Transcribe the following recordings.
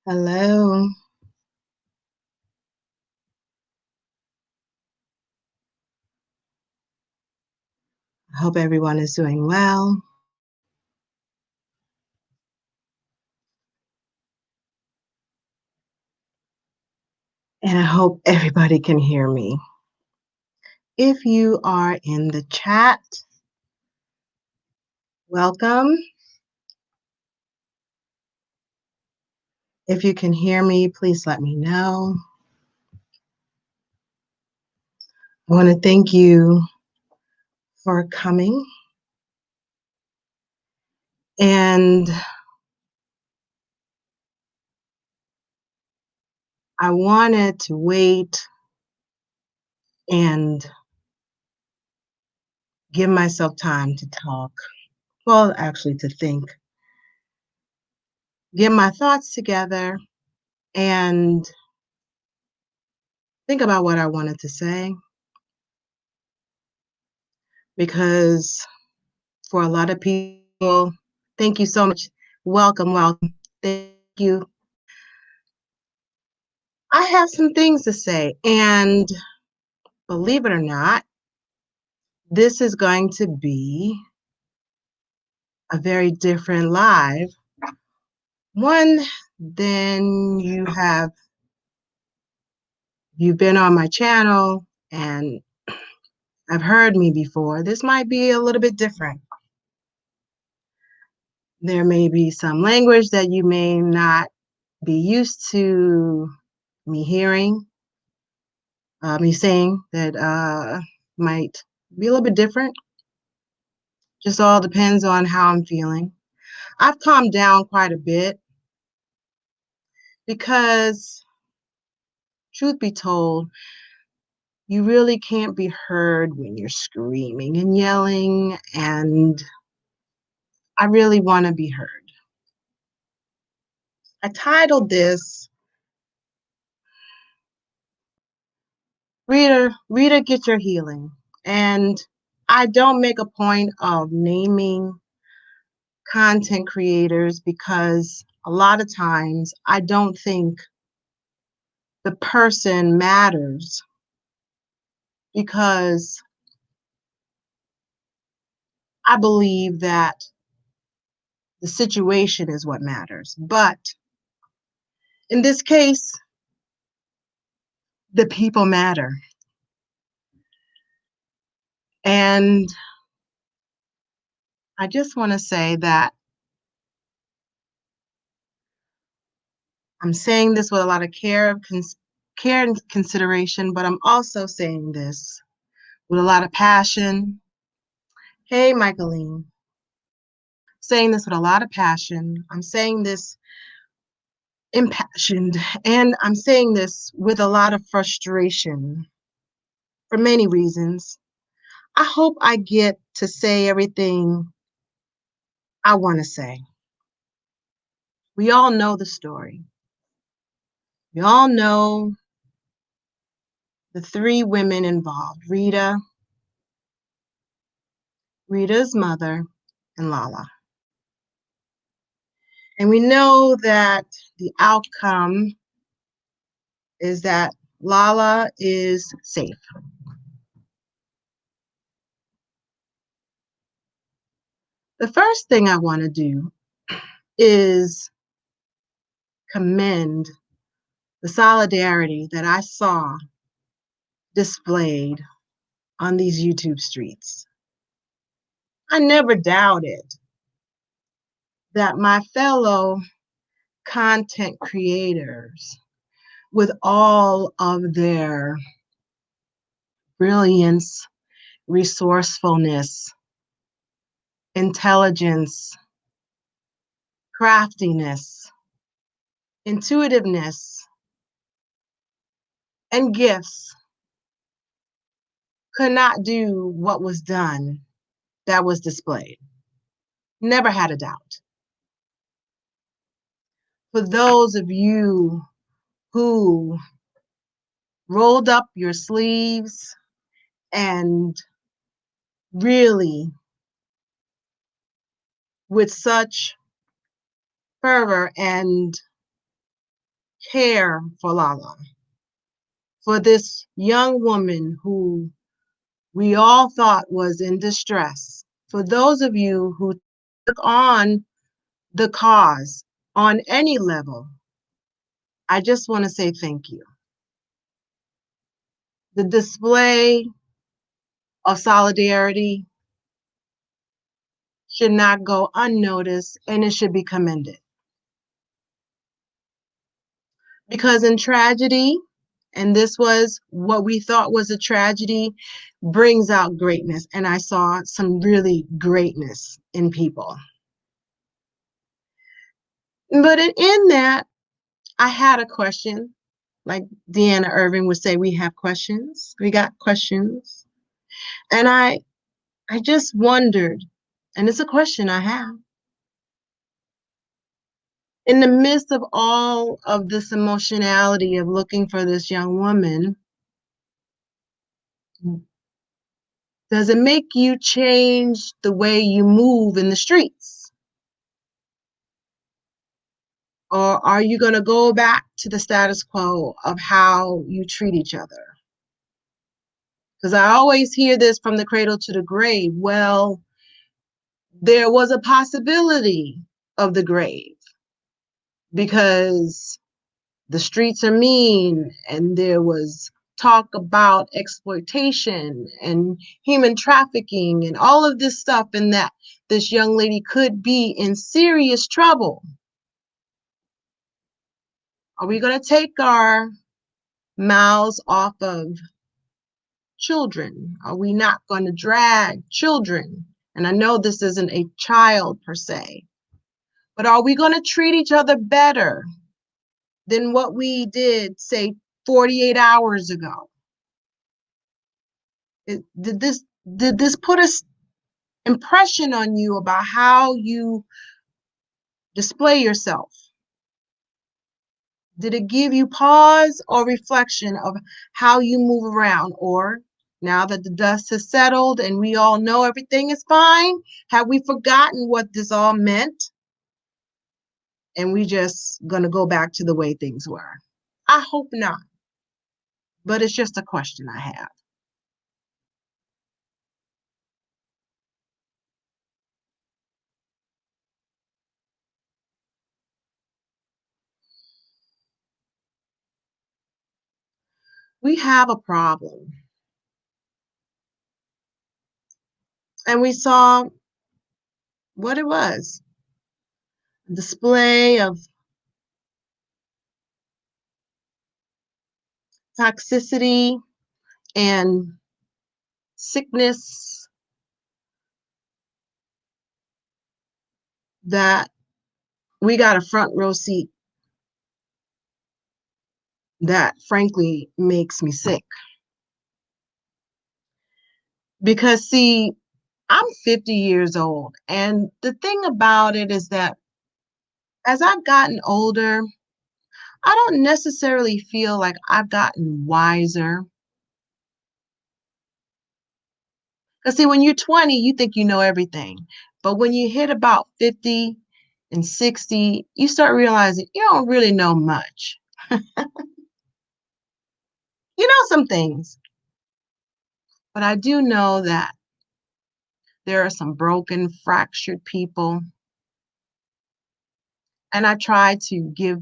Hello. I hope everyone is doing well. And I hope everybody can hear me. If you are in the chat, welcome. If you can hear me, please let me know. I want to thank you for coming. And I wanted to wait and give myself time to talk. Well, actually, to think. Get my thoughts together and think about what I wanted to say. Because for a lot of people, thank you so much. Welcome. Thank you. I have some things to say, and believe it or not, this is going to be a very different live one than you've been on my channel and have heard me before. This might be a little bit different. There may be some language that you may not be used to me hearing. Me saying that might be a little bit different. Just all depends on how I'm feeling. I've calmed down quite a bit because, truth be told, you really can't be heard when you're screaming and yelling, and I really want to be heard. I titled this, Rita, Get Your Healing. And I don't make a point of naming content creators because a lot of times I don't think the person matters, because I believe that the situation is what matters. But in this case, the people matter. And I just want to say that I'm saying this with a lot of care and consideration, but I'm also saying this with a lot of passion. Hey, Michaeline. Saying this with a lot of passion. I'm saying this impassioned, and I'm saying this with a lot of frustration for many reasons. I hope I get to say everything I want to say. We all know the story. We all know the three women involved: Rita's mother, and Lala. And we know that the outcome is that Lala is safe. The first thing I want to do is commend the solidarity that I saw displayed on these YouTube streets. I never doubted that my fellow content creators, with all of their brilliance, resourcefulness, intelligence, craftiness, intuitiveness, and gifts, could not do what was done that was displayed. Never had a doubt. For those of you who rolled up your sleeves and really, with such fervor and care for Lala, for this young woman who we all thought was in distress. For those of you who took on the cause on any level, I just want to say thank you. The display of solidarity should not go unnoticed and it should be commended. Because in tragedy, and this was what we thought was a tragedy, brings out greatness. And I saw some really greatness in people. But in that, I had a question. Like Deanna Irving would say, we have questions. We got questions. And I just wondered, and it's a question I have. In the midst of all of this emotionality of looking for this young woman, does it make you change the way you move in the streets? Or are you going to go back to the status quo of how you treat each other? Because I always hear this from the cradle to the grave. Well, there was a possibility of the grave because the streets are mean and there was talk about exploitation and human trafficking and all of this stuff, and that this young lady could be in serious trouble. Are we going to take our mouths off of children? Are we not going to drag children? And I know this isn't a child per se, but are we going to treat each other better than what we did, say, 48 hours ago? Did this put an impression on you about how you display yourself? Did it give you pause or reflection of how you move around? Or now that the dust has settled and we all know everything is fine, have we forgotten what this all meant? And we just gonna go back to the way things were? I hope not, but it's just a question I have. We have a problem. And we saw what it was, a display of toxicity and sickness that we got a front row seat that frankly makes me sick. Because see, I'm 50 years old, and the thing about it is that as I've gotten older, I don't necessarily feel like I've gotten wiser. Because see, when you're 20, you think you know everything. But when you hit about 50 and 60, you start realizing you don't really know much. You know some things, but I do know that there are some broken, fractured people. And I try to give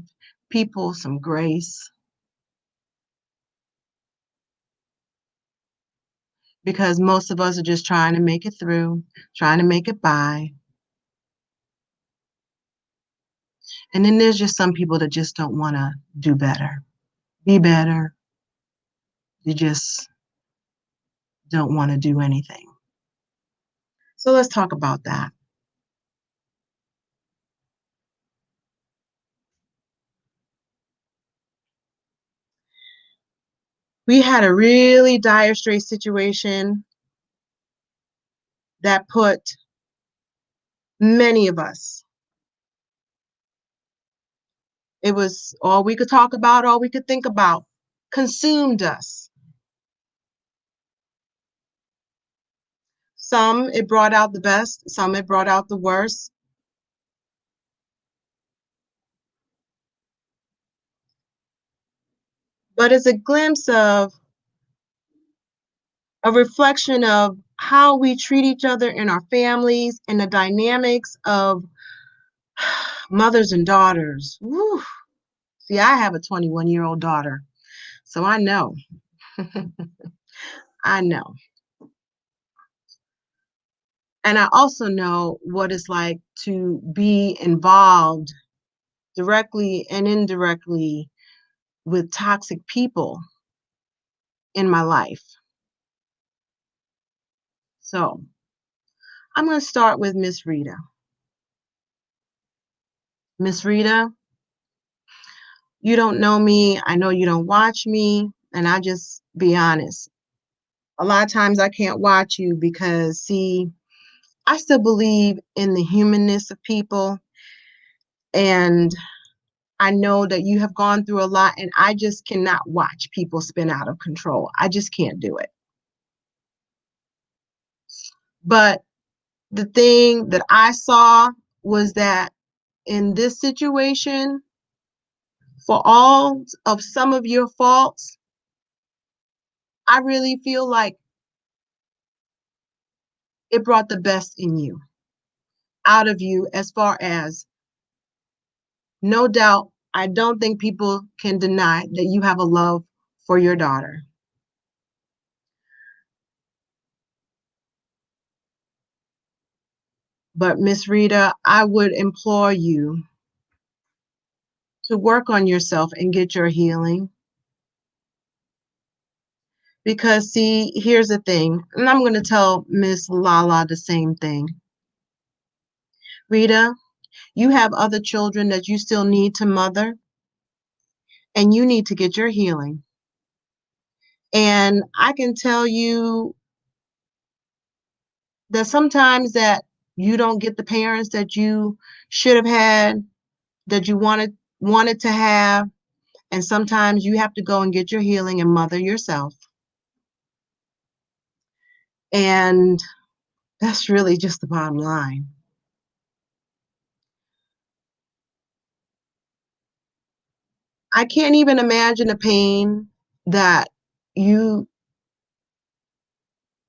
people some grace because most of us are just trying to make it through, trying to make it by. And then there's just some people that just don't want to do better, be better. They just don't want to do anything. So let's talk about that. We had a really dire straight situation that put many of us, it was all we could talk about, all we could think about, consumed us. Some it brought out the best, some it brought out the worst. but it's a glimpse of a reflection of how we treat each other in our families and the dynamics of mothers and daughters. Woo. See, I have a 21-year-old daughter, so I know. I know. And I also know what it's like to be involved directly and indirectly with toxic people in my life. So I'm going to start with Miss Rita. Miss Rita, you don't know me. I know you don't watch me. And I just be honest. A lot of times I can't watch you because, see, I still believe in the humanness of people. And I know that you have gone through a lot, and I just cannot watch people spin out of control. I just can't do it. But the thing that I saw was that in this situation, for all of some of your faults, I really feel like it brought the best in you, out of you, as far as no doubt, I don't think people can deny that you have a love for your daughter. But Miss Rita, I would implore you to work on yourself and get your healing. Because, see, here's the thing, and I'm going to tell Miss Lala the same thing. Rita, you have other children that you still need to mother, and you need to get your healing. And I can tell you that sometimes that you don't get the parents that you should have had, that you wanted to have, and sometimes you have to go and get your healing and mother yourself. And that's really just the bottom line. I can't even imagine the pain that you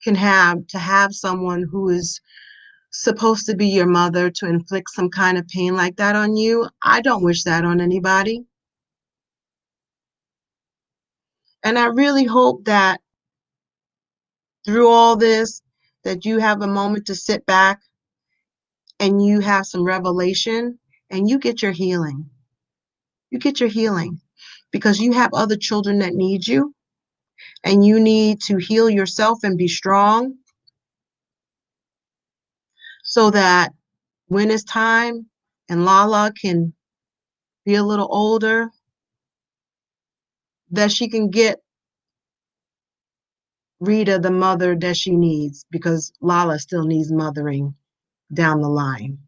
can have to have someone who is supposed to be your mother to inflict some kind of pain like that on you. I don't wish that on anybody. And I really hope that through all this, that you have a moment to sit back and you have some revelation and you get your healing. You get your healing because you have other children that need you, and you need to heal yourself and be strong so that when it's time and Lala can be a little older, that she can get Rita the mother that she needs, because Lala still needs mothering down the line.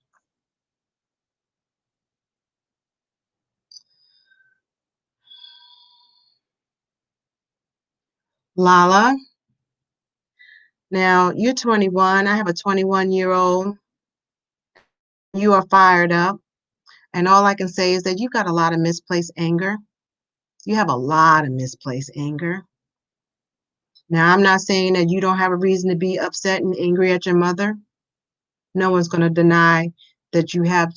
Lala, now you're 21. I have a 21-year-old. You are fired up. And all I can say is that you got a lot of misplaced anger. You have a lot of misplaced anger. Now, I'm not saying that you don't have a reason to be upset and angry at your mother. No one's going to deny that you have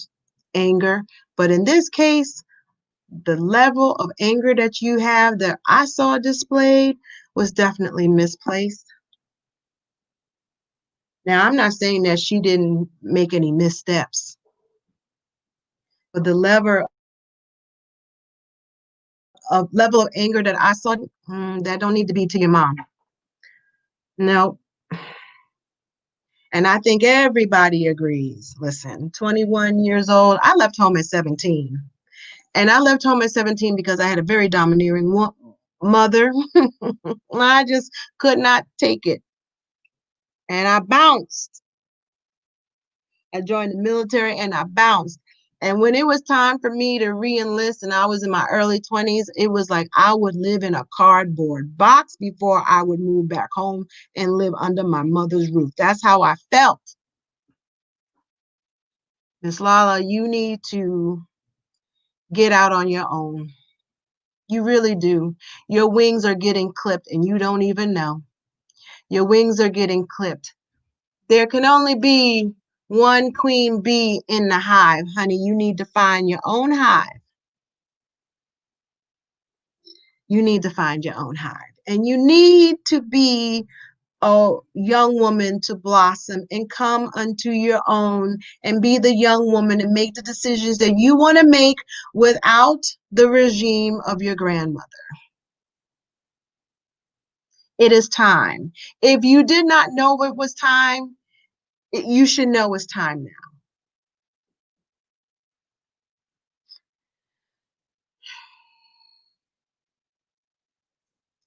anger. But in this case, the level of anger that you have that I saw displayed was definitely misplaced. Now, I'm not saying that she didn't make any missteps, but the level of anger that I saw, that don't need to be to your mom. No. And I think everybody agrees. Listen, 21 years old, I left home at 17. And I left home at 17 because I had a very domineering mother. I just could not take it. And I bounced. I joined the military and I bounced. And when it was time for me to re-enlist and I was in my early 20s, it was like I would live in a cardboard box before I would move back home and live under my mother's roof. That's how I felt. Miss Lala, you need to get out on your own. You really do. Your wings are getting clipped and you don't even know. Your wings are getting clipped. There can only be one queen bee in the hive, honey. You need to find your own hive. You need to find your own hive. And you need to be a young woman to blossom and come unto your own and be the young woman and make the decisions that you want to make without the regime of your grandmother. It is time. If you did not know it was time, you should know it's time now.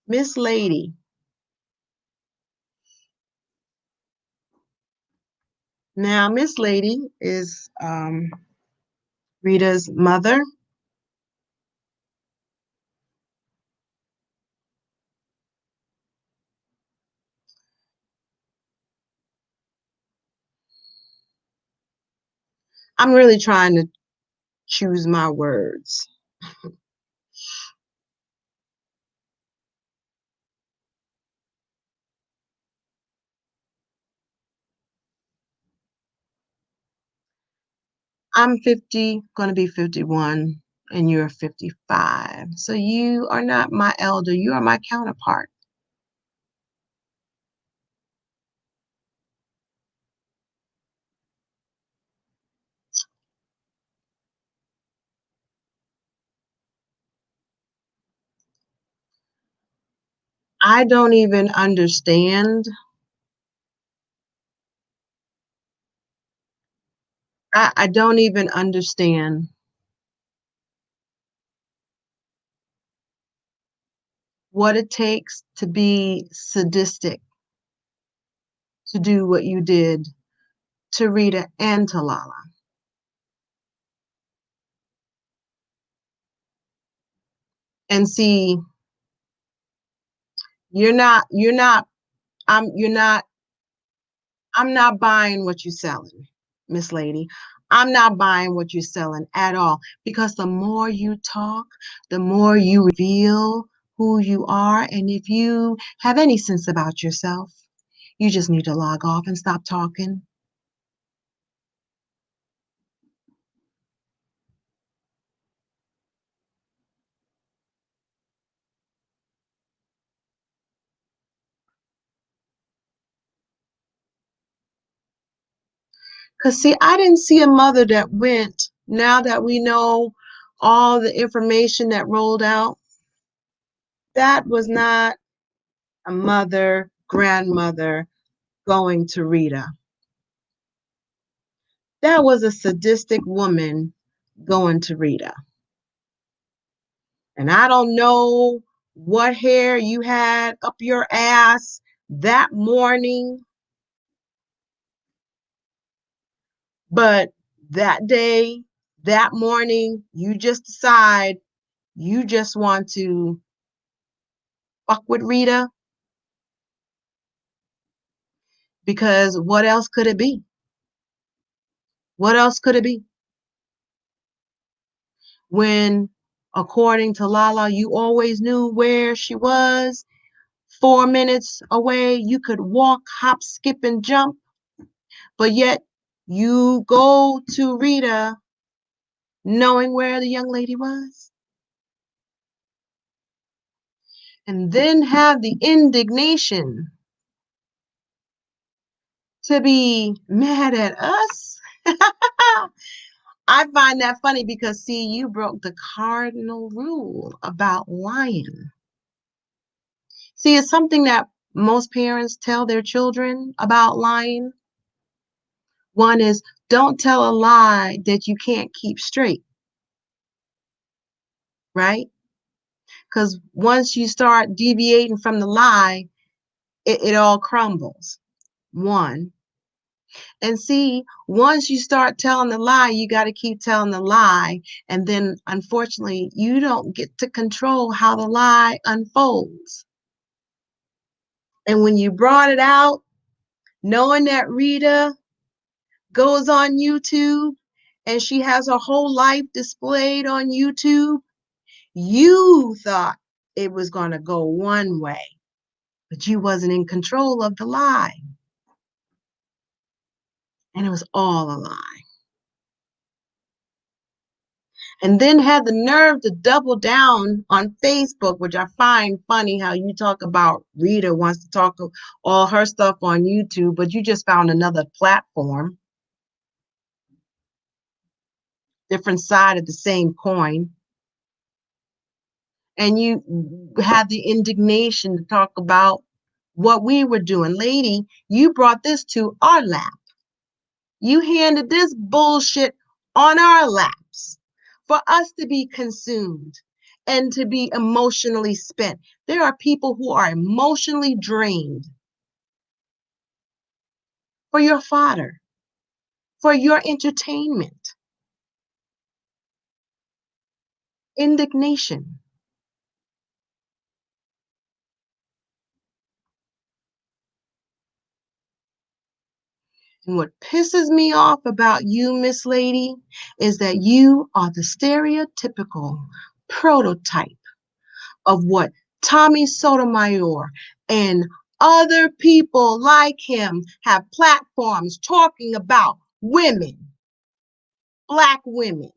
Miss Lady. Now, Miss Lady is Rita's mother. I'm really trying to choose my words. I'm 50, going to be 51, and you're 55. So you are not my elder, you are my counterpart. I don't even understand. I don't even understand what it takes to be sadistic, to do what you did to Rita and to Lala. And see, you're not, you're not, I'm not buying what you're selling, Miss Lady. I'm not buying what you're selling at all because the more you talk, the more you reveal who you are. And if you have any sense about yourself, you just need to log off and stop talking. Because, see, I didn't see a mother that went, now that we know all the information that rolled out, that was not a mother, grandmother going to Rita. That was a sadistic woman going to Rita. And I don't know what hair you had up your ass that morning, but that day, that morning, you just decide you just want to fuck with Rita because what else could it be? What else could it be? When, according to Lala, you always knew where she was, 4 minutes away, you could walk, hop, skip, and jump, but yet you go to Rita knowing where the young lady was, and then have the indignation to be mad at us. I find that funny because, see, you broke the cardinal rule about lying. See, it's something that most parents tell their children about lying. One is don't tell a lie that you can't keep straight, right? Because once you start deviating from the lie, it all crumbles. One. And see, once you start telling the lie, you got to keep telling the lie. And then, unfortunately, you don't get to control how the lie unfolds. And when you brought it out, knowing that Rita goes on YouTube and she has her whole life displayed on YouTube, You thought it was going to go one way, but you wasn't in control of the lie. And it was all a lie. And then had the nerve to double down on Facebook, which I find funny how you talk about Rita wants to talk all her stuff on YouTube, but you just found another platform, different side of the same coin. And you had the indignation to talk about what we were doing. Lady, you brought this to our lap. You handed this bullshit on our laps for us to be consumed and to be emotionally spent. There are people who are emotionally drained for your fodder, for your entertainment. Indignation. And what pisses me off about you, Miss Lady, is that you are the stereotypical prototype of what Tommy Sotomayor and other people like him have platforms talking about women, Black women.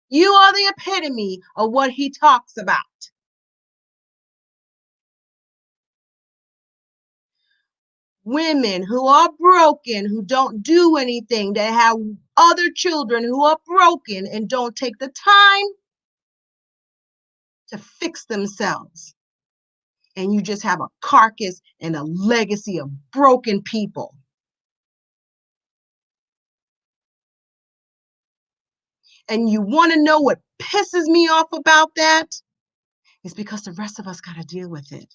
You are the epitome of what he talks about. Women who are broken, who don't do anything, that have other children who are broken and don't take the time to fix themselves. And you just have a carcass and a legacy of broken people. And you want to know what pisses me off about that? It's because the rest of us got to deal with it.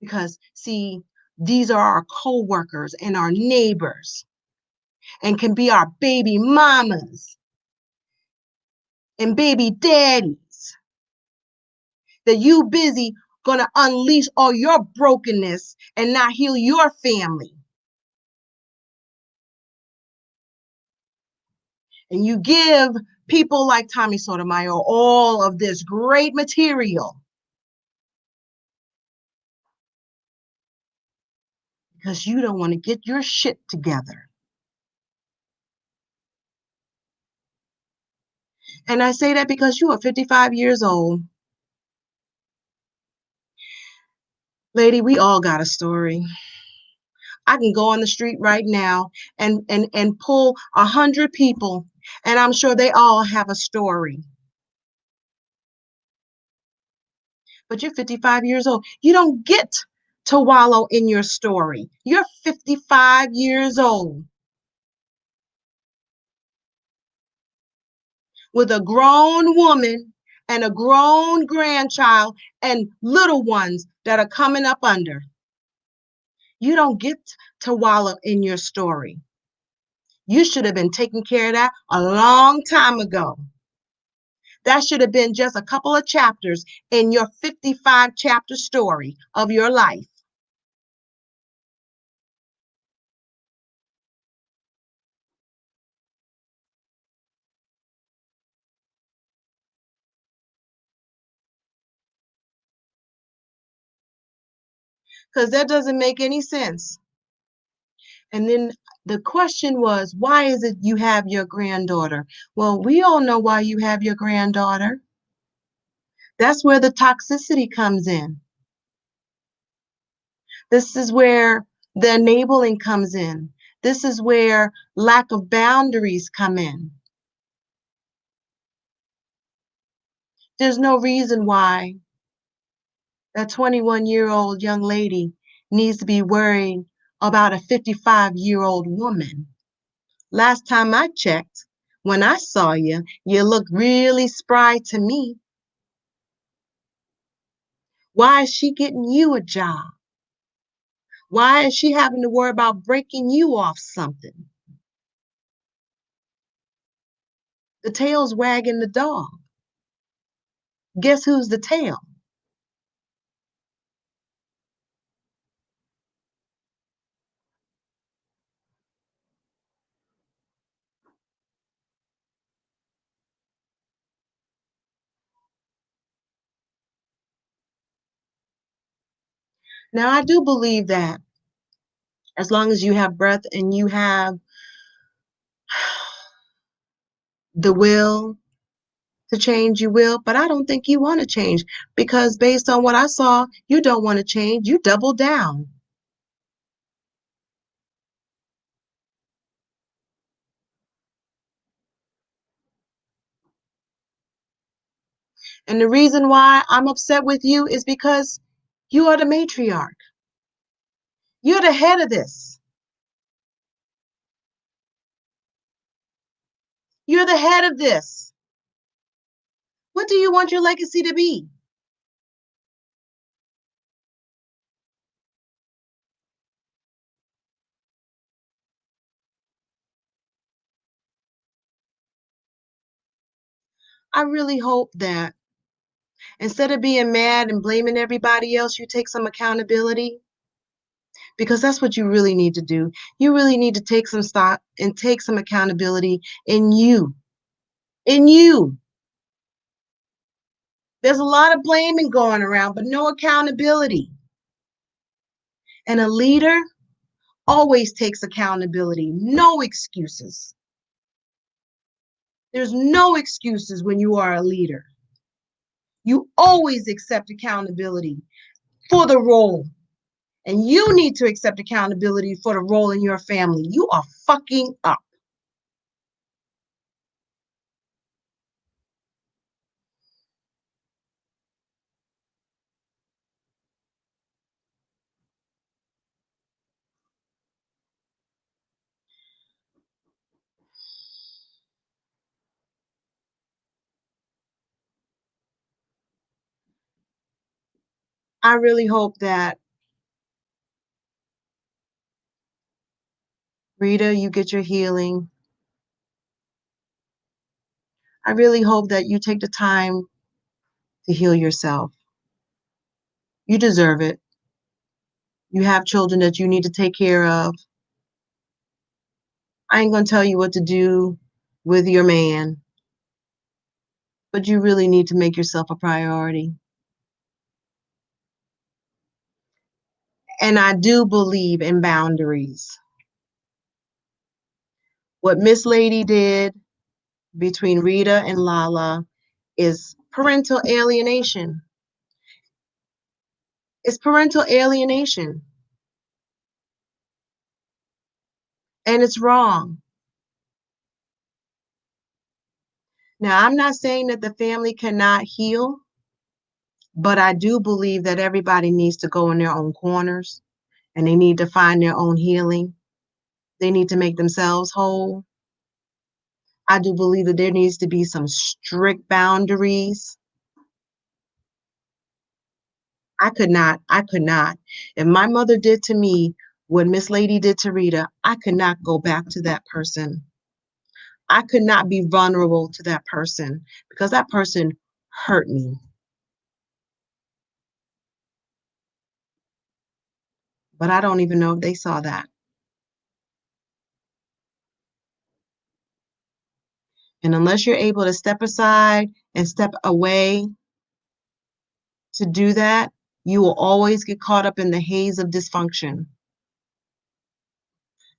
Because, see, these are our co-workers and our neighbors and can be our baby mamas and baby daddies that you busy gonna unleash all your brokenness and not heal your family. And you give people like Tommy Sotomayor all of this great material because you don't want to get your shit together. And I say that because you are 55 years old. Lady, we all got a story. I can go on the street right now and pull 100 people, and I'm sure they all have a story. But you're 55 years old. You don't get to wallow in your story. You're 55 years old with a grown woman and a grown grandchild and little ones that are coming up under. You don't get to wallow in your story. You should have been taking care of that a long time ago. That should have been just a couple of chapters in your 55 chapter story of your life. Because that doesn't make any sense. And then the question was, why is it you have your granddaughter? Well, we all know why you have your granddaughter. That's where the toxicity comes in. This is where the enabling comes in. This is where lack of boundaries come in. There's no reason why that 21-year-old young lady needs to be worried about a 55-year-old woman. Last time I checked, when I saw you, you looked really spry to me. Why is she getting you a job? Why is she having to worry about breaking you off something? The tail's wagging the dog. Guess who's the tail? Now, I do believe that as long as you have breath and you have the will to change, you will. But I don't think you want to change because based on what I saw, you don't want to change. You double down. And the reason why I'm upset with you is because you are the matriarch. You're the head of this. You're the head of this. What do you want your legacy to be? I really hope that instead of being mad and blaming everybody else, you take some accountability because that's what you really need to do. You really need to take some stock and take some accountability in you. In you. There's a lot of blaming going around, but no accountability. And a leader always takes accountability, no excuses. There's no excuses when you are a leader. You always accept accountability for the role. And you need to accept accountability for the role in your family. You are fucking up. I really hope that, Rita, you get your healing. I really hope that you take the time to heal yourself. You deserve it. You have children that you need to take care of. I ain't going to tell you what to do with your man, but you really need to make yourself a priority. And I do believe in boundaries. What Miss Lady did between Rita and Lala is parental alienation. It's parental alienation. And it's wrong. Now, I'm not saying that the family cannot heal, but I do believe that everybody needs to go in their own corners and they need to find their own healing. They need to make themselves whole. I do believe that there needs to be some strict boundaries. I could not. If my mother did to me what Miss Lady did to Rita, I could not go back to that person. I could not be vulnerable to that person because that person hurt me. But I don't even know if they saw that. And unless you're able to step aside and step away to do that, you will always get caught up in the haze of dysfunction.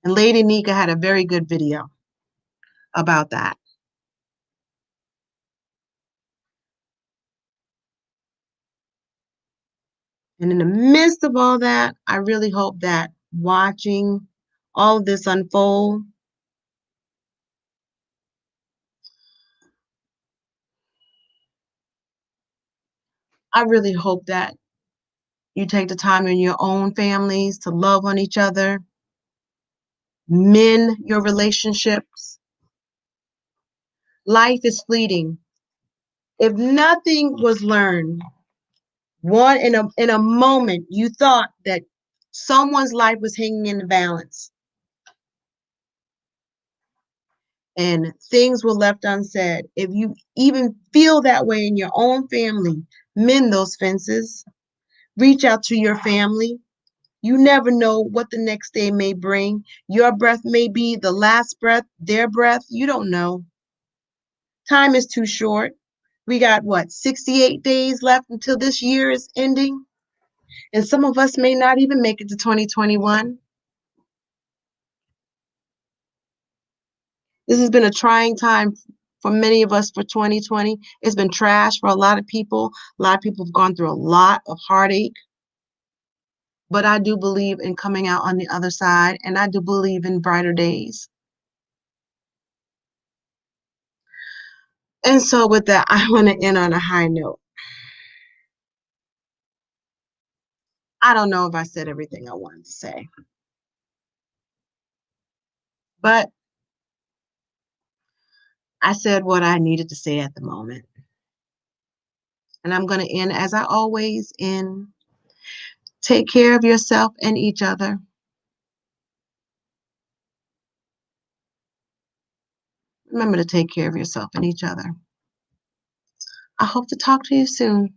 And Lady Nika had a very good video about that. And in the midst of all that, I really hope that watching all of this unfold, I really hope that you take the time in your own families to love on each other, mend your relationships. Life is fleeting. If nothing was learned, one in a moment you thought that someone's life was hanging in the balance and things were left unsaid. If you even feel that way in your own family, mend those fences. Reach out to your family. You never know what the next day may bring. Your breath may be the last breath, their breath. You don't know. Time is too short. We got what, 68 days left until this year is ending? And some of us may not even make it to 2021. This has been a trying time for many of us for 2020. It's been trash for a lot of people. A lot of people have gone through a lot of heartache. But I do believe in coming out on the other side, and I do believe in brighter days. And so with that, I want to end on a high note. I don't know if I said everything I wanted to say, but I said what I needed to say at the moment. And I'm going to end as I always end. Take care of yourself and each other. Remember to take care of yourself and each other. I hope to talk to you soon.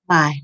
Bye.